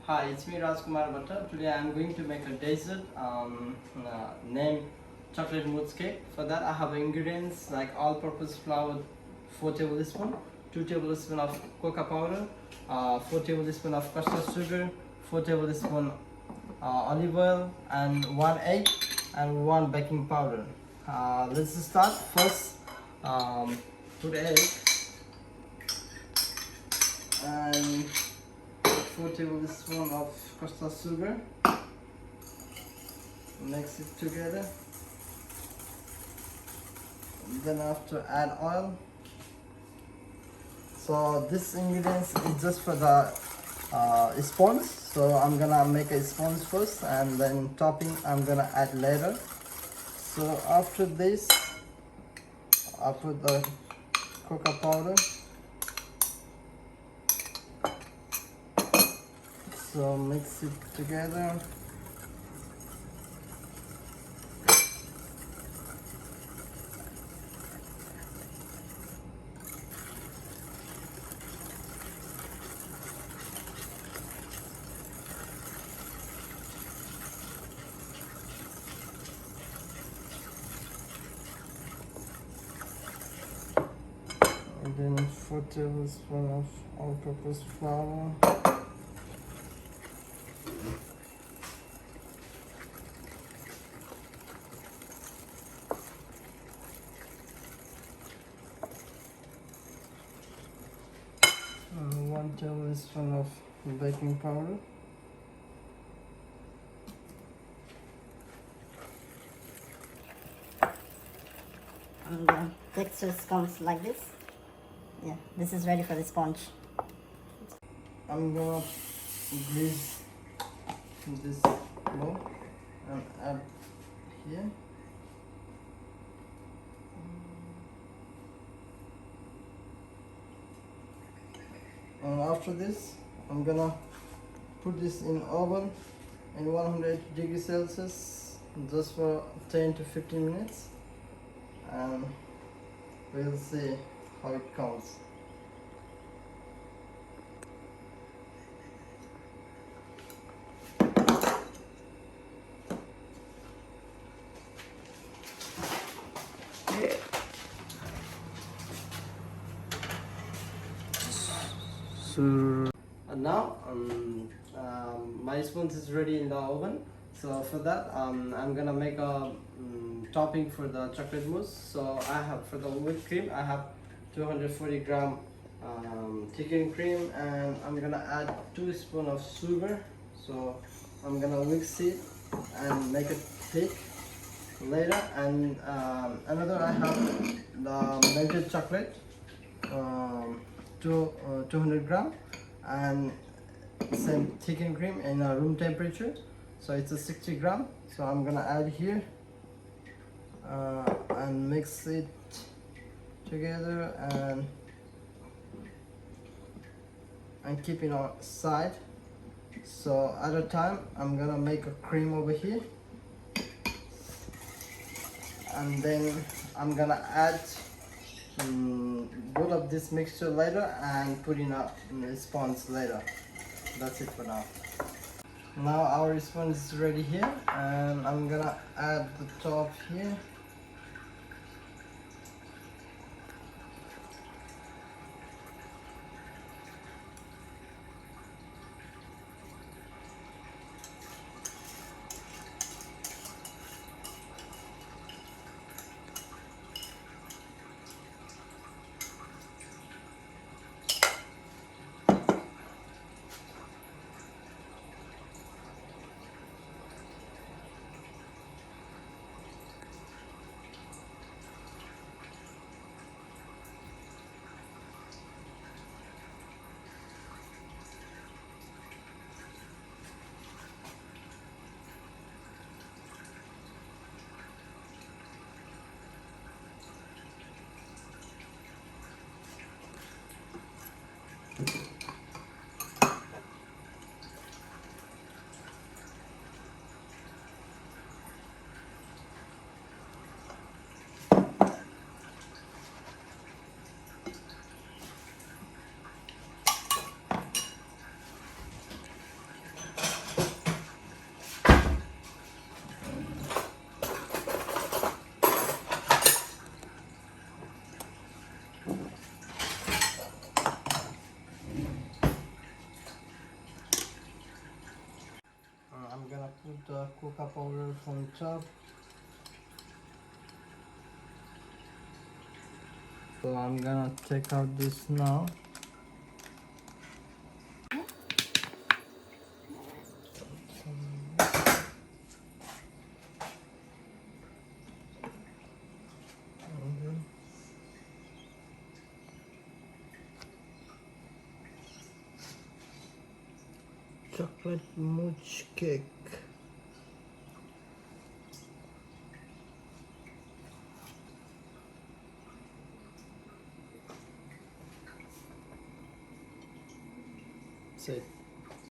Hi, it's me Rajkumar Bhatta. Today I am going to make a dessert named chocolate mousse cake. For that I have ingredients like all-purpose flour 4 tablespoons, 2 tablespoons of cocoa powder, 4 tablespoons of custard sugar, 4 tablespoons olive oil, and 1 egg and 1 baking powder. Let's start. First, put egg and 4 tablespoons of custard sugar. Mix it together. Then after add oil. So this ingredients is just for the sponge. So I'm gonna make a sponge first, and then topping I'm gonna add later. So after this, I put the cocoa powder. So mix it together. And then 4 tablespoons of all-purpose flour. And 1 tablespoon of baking powder. And the texture comes like this. Yeah, this is ready for the sponge. I'm gonna grease this bowl and add here. And after this, I'm gonna put this in oven in 100 degrees Celsius just for 10 to 15 minutes, and we'll see how it comes. And now my sponge is ready in the oven. So for that I'm gonna make a topping for the chocolate mousse. So I have, for the whipped cream, I have 240 gram thickened cream, and I'm gonna add 2 spoons of sugar. So I'm gonna mix it and make it thick later. And another, I have the melted chocolate, 200 gram, and same thickened cream in room temperature, so it's a 60 gram. So I'm gonna add here and mix it together and keep it on side. So at a time I'm gonna make a cream over here, and then I'm gonna add both of this mixture later and put in a sponge later. That's it for now. Now our sponge is ready here, and I'm gonna add the top here. on top. So I'm gonna take out this now. Chocolate mousse cake. That's it.